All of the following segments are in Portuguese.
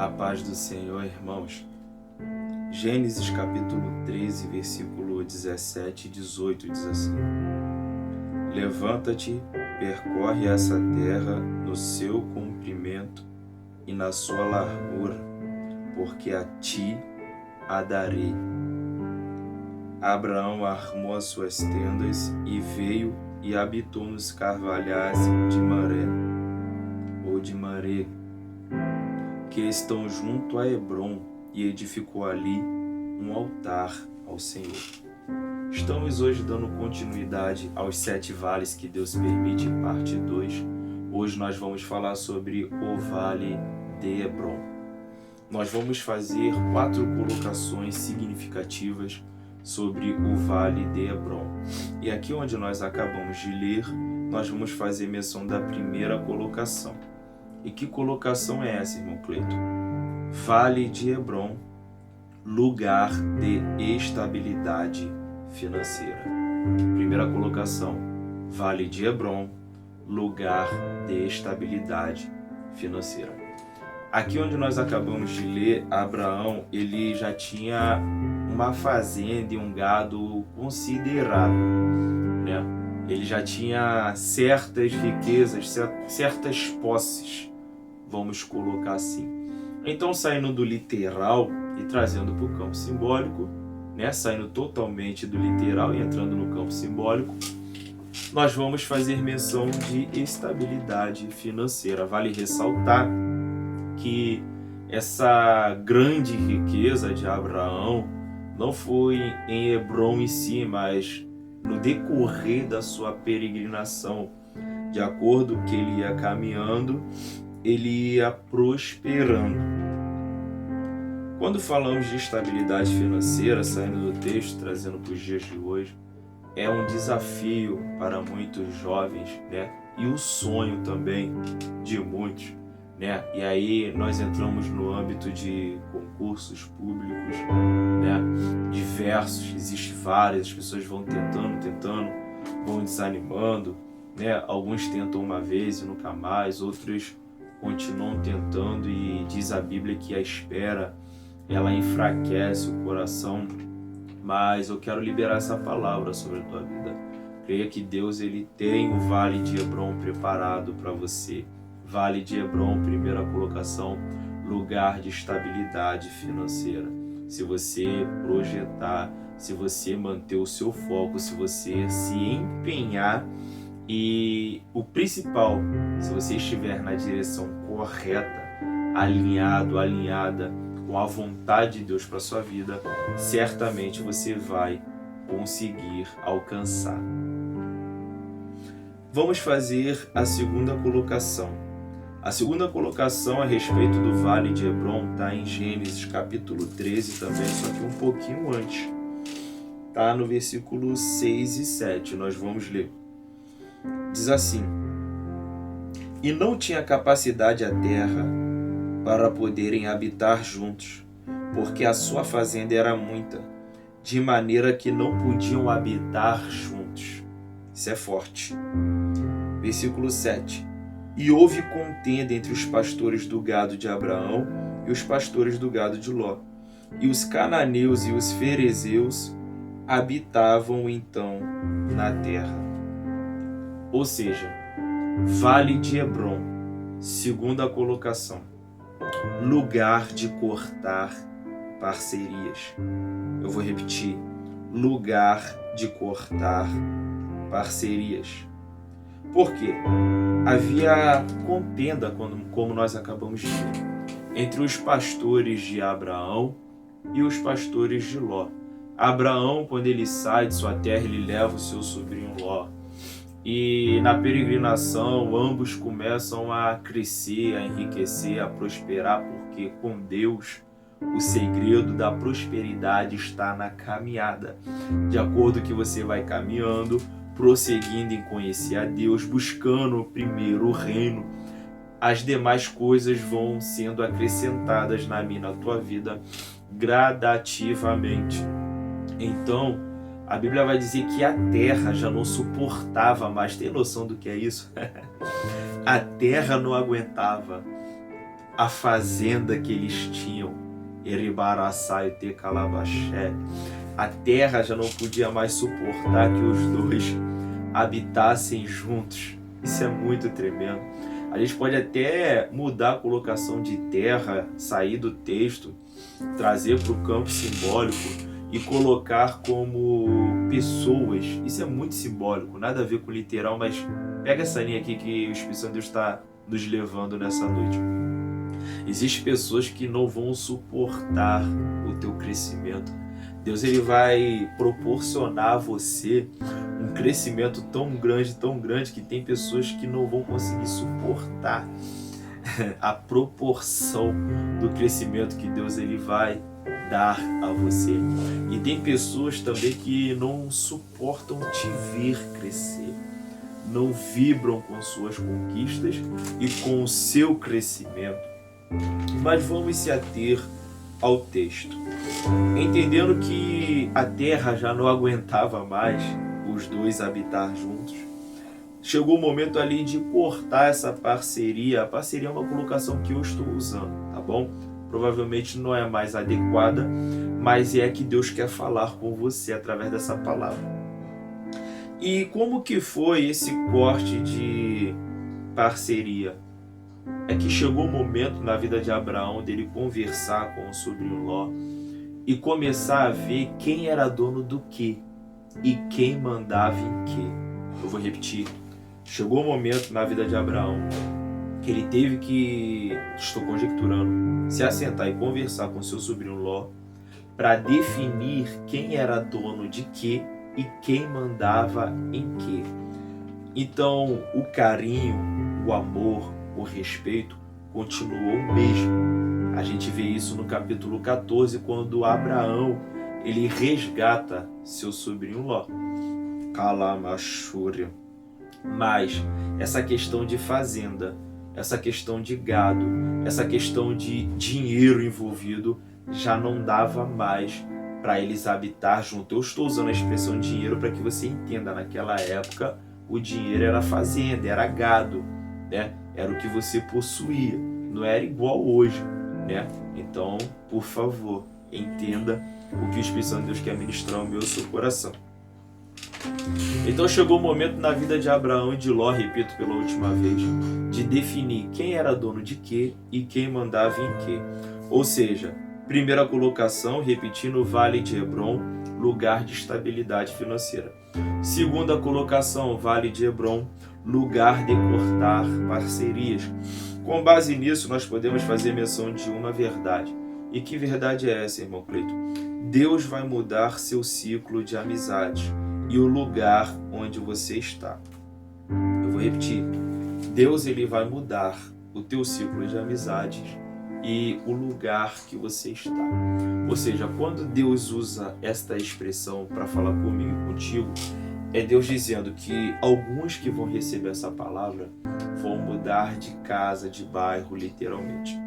A paz do Senhor, irmãos. Gênesis capítulo 13, versículo 17 e 18 diz assim: Levanta-te, percorre essa terra no seu comprimento e na sua largura, porque a ti a darei. Abraão armou as suas tendas e veio e habitou nos carvalhais de Mamré, ou de Mamré, que estão junto a Hebrom, e edificou ali um altar ao Senhor. Estamos hoje dando continuidade aos 7 vales que Deus permite, parte 2. Hoje nós vamos falar sobre o Vale de Hebrom. Nós vamos fazer 4 colocações significativas sobre o Vale de Hebrom. E aqui onde nós acabamos de ler, nós vamos fazer menção da primeira colocação. E que colocação é essa, irmão Cleiton? Vale de Hebrom, lugar de estabilidade financeira. Primeira colocação, Vale de Hebrom, lugar de estabilidade financeira. Aqui onde nós acabamos de ler, Abraão, ele já tinha uma fazenda e um gado considerável, né? Ele já tinha certas riquezas, certas posses, vamos colocar assim. Então, saindo do literal e trazendo para o campo simbólico, né? Saindo totalmente do literal e entrando no campo simbólico, nós vamos fazer menção de estabilidade financeira. Vale ressaltar que essa grande riqueza de Abraão não foi em Hebrom em si, mas no decorrer da sua peregrinação. De acordo com que ele ia caminhando, ele ia prosperando. Quando falamos de estabilidade financeira, saindo do texto, trazendo para os dias de hoje, é um desafio para muitos jovens, né? E o sonho também de muitos, né? E aí nós entramos no âmbito de concursos públicos, né? Diversos, existem várias, as pessoas vão tentando, vão desanimando, né? Alguns tentam uma vez e nunca mais, outros continuam tentando, e diz a Bíblia que a espera, ela enfraquece o coração. Mas eu quero liberar essa palavra sobre a tua vida. Creia que Deus, ele tem o Vale de Hebrom preparado para você. Vale de Hebrom, primeira colocação, lugar de estabilidade financeira. Se você projetar, se você manter o seu foco, se você se empenhar, e o principal, se você estiver na direção correta, alinhada com a vontade de Deus para a sua vida, certamente você vai conseguir alcançar. Vamos fazer a segunda colocação. A segunda colocação a respeito do Vale de Hebrom está em Gênesis capítulo 13 também, só que um pouquinho antes. Está no versículo 6 e 7, nós vamos ler. Diz assim: E não tinha capacidade a terra para poderem habitar juntos, porque a sua fazenda era muita, de maneira que não podiam habitar juntos. Isso é forte. Versículo 7. E houve contenda entre os pastores do gado de Abraão e os pastores do gado de Ló. E os cananeus e os ferezeus habitavam então na terra. Ou seja, Vale de Hebrom, segunda colocação, lugar de cortar parcerias. Eu vou repetir, lugar de cortar parcerias. Por quê? Havia contenda, como nós acabamos de ver, entre os pastores de Abraão e os pastores de Ló. Abraão, quando ele sai de sua terra, ele leva o seu sobrinho Ló. E na peregrinação, ambos começam a crescer, a enriquecer, a prosperar, porque com Deus o segredo da prosperidade está na caminhada. De acordo que você vai caminhando, prosseguindo em conhecer a Deus, buscando primeiro o reino, as demais coisas vão sendo acrescentadas na minha, na tua vida, gradativamente. Então, a Bíblia vai dizer que a terra já não suportava mais. Tem noção do que é isso? A terra não aguentava a fazenda que eles tinham, Eribaraçá e Tecalabaxé. A terra já não podia mais suportar que os dois habitassem juntos. Isso é muito tremendo. A gente pode até mudar a colocação de terra, sair do texto, trazer para o campo simbólico e colocar como pessoas. Isso é muito simbólico, nada a ver com literal, mas pega essa linha aqui que o Espírito Santo de Deus está nos levando nessa noite. Existem pessoas que não vão suportar o teu crescimento. Deus ele vai proporcionar a você um crescimento tão grande, que tem pessoas que não vão conseguir suportar a proporção do crescimento que Deus ele vai dar a você. E tem pessoas também que não suportam te ver crescer, não vibram com suas conquistas e com o seu crescimento. Mas vamos se ater ao texto. Entendendo que a terra já não aguentava mais os dois habitar juntos, chegou o momento ali de cortar essa parceria. A parceria é uma colocação que eu estou usando, tá bom? Provavelmente não é mais adequada, mas é que Deus quer falar com você através dessa palavra. E como que foi esse corte de parceria? É que chegou o momento na vida de Abraão dele conversar com o sobrinho Ló e começar a ver quem era dono do quê e quem mandava em quê. Eu vou repetir. Chegou o momento na vida de Abraão que ele teve que, estou conjecturando, se assentar e conversar com seu sobrinho Ló para definir quem era dono de quê e quem mandava em quê. Então, o carinho, o amor, o respeito continuou o mesmo. A gente vê isso no capítulo 14, quando Abraão ele resgata seu sobrinho Ló. Calamachúria. Mas essa questão de fazenda, essa questão de gado, essa questão de dinheiro envolvido já não dava mais para eles habitar junto. Eu estou usando a expressão dinheiro para que você entenda. Naquela época o dinheiro era fazenda, era gado, né? Era o que você possuía, não era igual hoje, né? Então, por favor, entenda o que o Espírito Santo de Deus quer ministrar ao meu seu coração. Então chegou o momento na vida de Abraão e de Ló, repito pela última vez, de definir quem era dono de quê e quem mandava em quê. Ou seja, primeira colocação, repetindo, Vale de Hebron, lugar de estabilidade financeira. Segunda colocação, Vale de Hebron, lugar de cortar parcerias. Com base nisso, nós podemos fazer menção de uma verdade. E que verdade é essa, irmão Cleito? Deus vai mudar seu ciclo de amizades e o lugar onde você está. Eu vou repetir. Deus ele vai mudar o teu ciclo de amizades e o lugar que você está. Ou seja, quando Deus usa esta expressão para falar comigo e contigo, é Deus dizendo que alguns que vão receber essa palavra vão mudar de casa, de bairro, literalmente.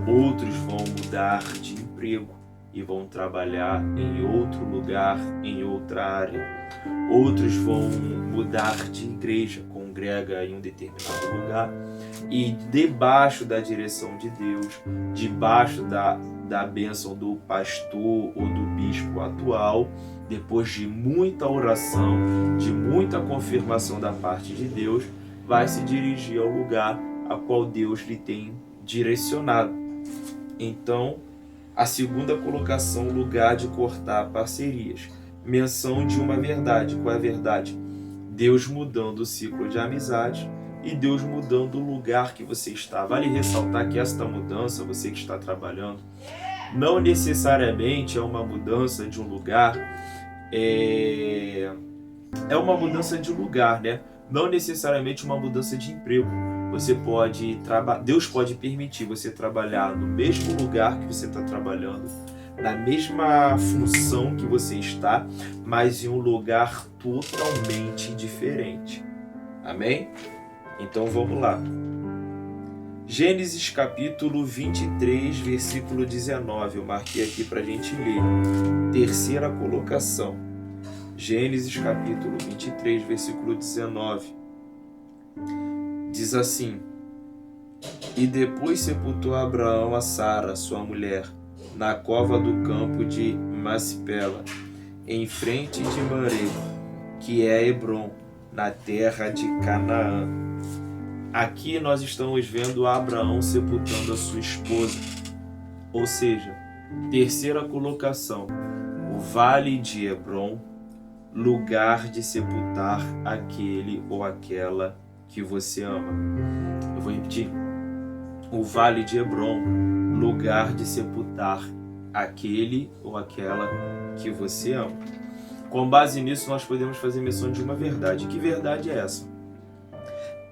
Outros vão mudar de emprego e vão trabalhar em outro lugar, em outra área. Outros vão mudar de igreja, congrega em um determinado lugar e debaixo da direção de Deus, debaixo da bênção do pastor ou do bispo atual, depois de muita oração, de muita confirmação da parte de Deus, vai se dirigir ao lugar a qual Deus lhe tem direcionado. Então, a segunda colocação, lugar de cortar parcerias. Menção de uma verdade. Qual é a verdade? Deus mudando o ciclo de amizade e Deus mudando o lugar que você está. Vale ressaltar que esta mudança, você que está trabalhando, não necessariamente é uma mudança de um lugar, é uma mudança de lugar, né? Não necessariamente uma mudança de emprego. Você pode Deus pode permitir você trabalhar no mesmo lugar que você está trabalhando, na mesma função que você está, mas em um lugar totalmente diferente. Amém? Então vamos lá. Gênesis capítulo 23, versículo 19. Eu marquei aqui para a gente ler. Terceira colocação. Gênesis capítulo 23, versículo 19. Diz assim: E depois sepultou Abraão a Sara, sua mulher, na cova do campo de Macpela, em frente de Mamré, que é Hebrom, na terra de Canaã. Aqui nós estamos vendo Abraão sepultando a sua esposa. Ou seja, terceira colocação, o vale de Hebrom, lugar de sepultar aquele ou aquela que você ama. Eu vou repetir. O vale de Hebrom, lugar de sepultar aquele ou aquela que você ama. Com base nisso, nós podemos fazer menção de uma verdade. Que verdade é essa?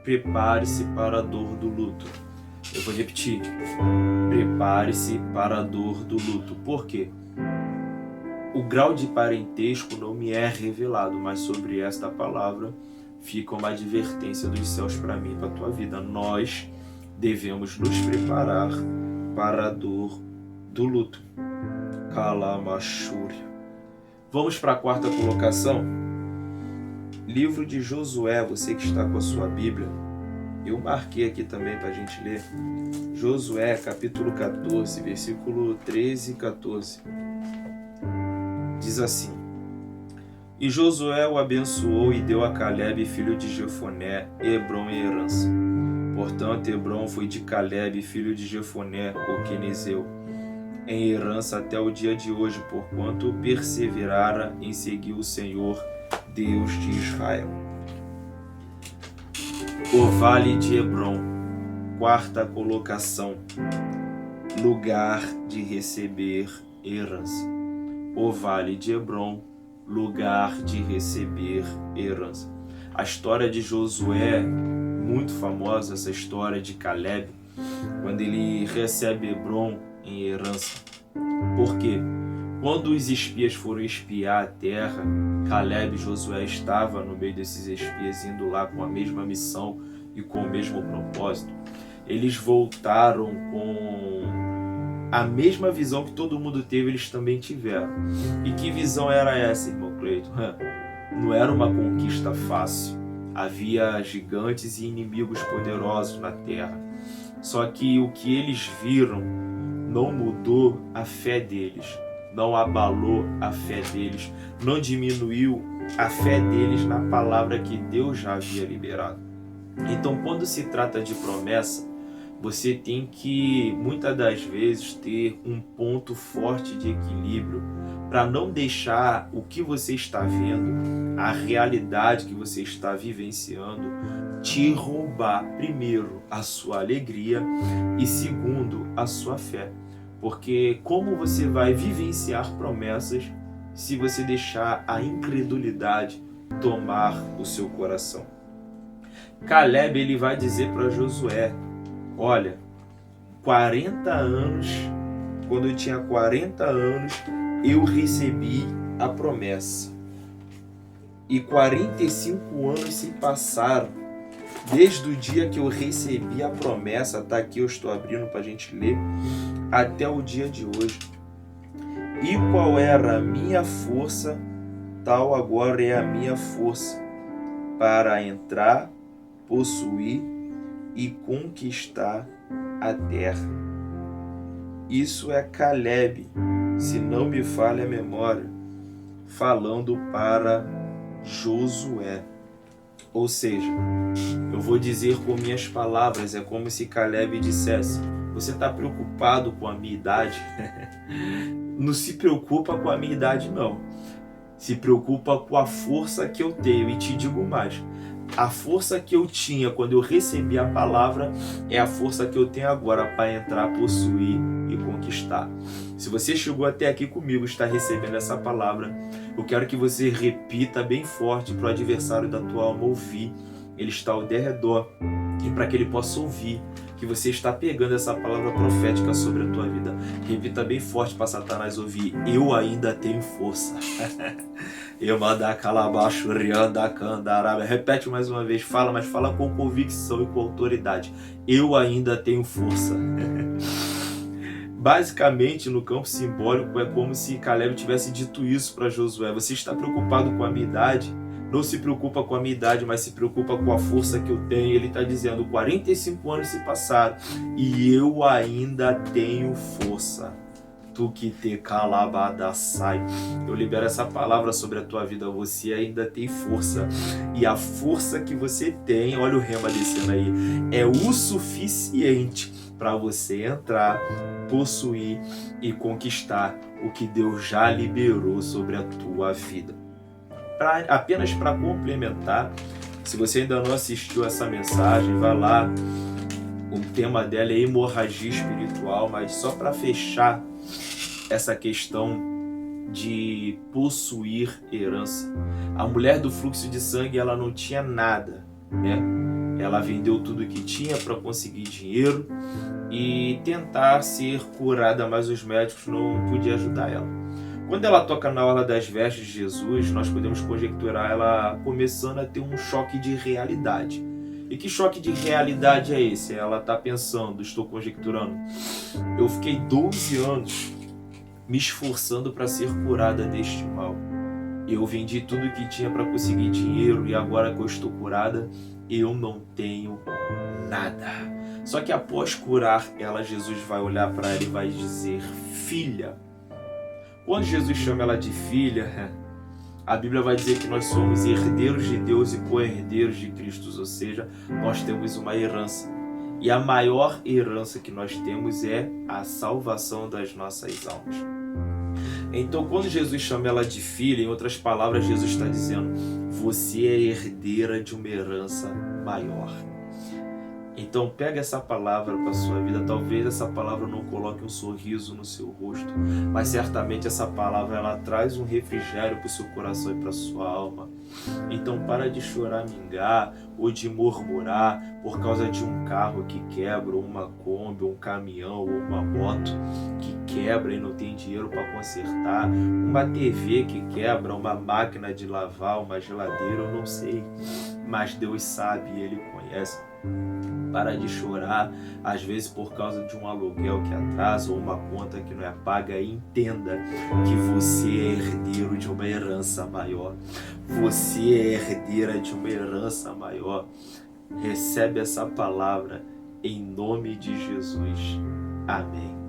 Prepare-se para a dor do luto. Eu vou repetir. Prepare-se para a dor do luto. Por quê? O grau de parentesco não me é revelado, mas sobre esta palavra fica uma advertência dos céus para mim e para a tua vida. Nós devemos nos preparar para a dor do luto. Kalamashuri. Vamos para a quarta colocação. Livro de Josué, você que está com a sua Bíblia, eu marquei aqui também para a gente ler. Josué, capítulo 14, versículo 13 e 14. Diz assim: E Josué o abençoou e deu a Calebe, filho de Jefoné, Hebrom em herança. Portanto, Hebrom foi de Calebe, filho de Jefoné, o quenezeu, em herança até o dia de hoje, porquanto perseverara em seguir o Senhor, Deus de Israel. O vale de Hebrom, quarta colocação, lugar de receber herança. O vale de Hebrom, lugar de receber herança. A história de Josué, muito famosa, essa história de Calebe, quando ele recebe Hebrom em herança. Por quê? Quando os espias foram espiar a terra, Calebe e Josué estavam no meio desses espias, indo lá com a mesma missão e com o mesmo propósito. Eles voltaram com a mesma visão que todo mundo teve, eles também tiveram. E que visão era essa, irmão Cleiton? Não era uma conquista fácil. Havia gigantes e inimigos poderosos na terra. Só que o que eles viram não mudou a fé deles, não abalou a fé deles, não diminuiu a fé deles na palavra que Deus já havia liberado. Então, quando se trata de promessa, você tem que, muitas das vezes, ter um ponto forte de equilíbrio para não deixar o que você está vendo, a realidade que você está vivenciando, te roubar, primeiro, a sua alegria e, segundo, a sua fé. Porque como você vai vivenciar promessas se você deixar a incredulidade tomar o seu coração? Calebe, ele vai dizer para Josué: olha, 40 anos, quando eu tinha 40 anos, eu recebi a promessa. E 45 anos se passaram, desde o dia que eu recebi a promessa, tá aqui, eu estou abrindo para a gente ler, até o dia de hoje. E qual era a minha força, tal agora é a minha força, para entrar, possuir e conquistar a terra. Isso é Calebe, se não me falha a memória, falando para Josué. Ou seja, eu vou dizer com minhas palavras, é como se Calebe dissesse: você está preocupado com a minha idade? Não se preocupa com a minha idade, não. Se preocupa com a força que eu tenho. E te digo mais, a força que eu tinha quando eu recebi a palavra é a força que eu tenho agora para entrar, possuir e conquistar. Se você chegou até aqui comigo, está recebendo essa palavra, eu quero que você repita bem forte para o adversário da tua alma ouvir. Ele está ao derredor, e para que ele possa ouvir que você está pegando essa palavra profética sobre a tua vida. Repita bem forte para Satanás ouvir: eu ainda tenho força. Eu manda calabaço, rianda, candaraba. Repete mais uma vez, fala, mas fala com convicção e com autoridade. Eu ainda tenho força. Basicamente, no campo simbólico, é como se Calebe tivesse dito isso para Josué: você está preocupado com a minha idade? Não se preocupa com a minha idade, mas se preocupa com a força que eu tenho. Ele está dizendo, 45 anos se passaram e eu ainda tenho força. Tu que te calabadassai. Eu libero essa palavra sobre a tua vida. Você ainda tem força. E a força que você tem, olha o rema descendo aí, é o suficiente para você entrar, possuir e conquistar o que Deus já liberou sobre a tua vida. Apenas para complementar, se você ainda não assistiu essa mensagem, vai lá. O tema dela é hemorragia espiritual, mas só para fechar essa questão de possuir herança. A mulher do fluxo de sangue, ela não tinha nada, né? Ela vendeu tudo que tinha para conseguir dinheiro e tentar ser curada, mas os médicos não podiam ajudar ela. Quando ela toca na orla das vestes de Jesus, nós podemos conjecturar ela começando a ter um choque de realidade. E que choque de realidade é esse? Ela está pensando, estou conjecturando, eu fiquei 12 anos me esforçando para ser curada deste mal. Eu vendi tudo que tinha para conseguir dinheiro e agora que eu estou curada, eu não tenho nada. Só que após curar ela, Jesus vai olhar para ela e vai dizer, filha. Quando Jesus chama ela de filha, a Bíblia vai dizer que nós somos herdeiros de Deus e co-herdeiros de Cristo, ou seja, nós temos uma herança. E a maior herança que nós temos é a salvação das nossas almas. Então, quando Jesus chama ela de filha, em outras palavras, Jesus está dizendo, você é herdeira de uma herança maior. Então pega essa palavra para a sua vida. Talvez essa palavra não coloque um sorriso no seu rosto, mas certamente essa palavra ela traz um refrigério para o seu coração e para a sua alma. Então para de choramingar ou de murmurar por causa de um carro que quebra, ou uma Kombi, ou um caminhão, ou uma moto que quebra e não tem dinheiro para consertar, uma TV que quebra, uma máquina de lavar, uma geladeira, eu não sei, mas Deus sabe e Ele conhece. Para de chorar, às vezes por causa de um aluguel que atrasa ou uma conta que não é paga, e entenda que você é herdeiro de uma herança maior. Você é herdeira de uma herança maior. Recebe essa palavra em nome de Jesus. Amém.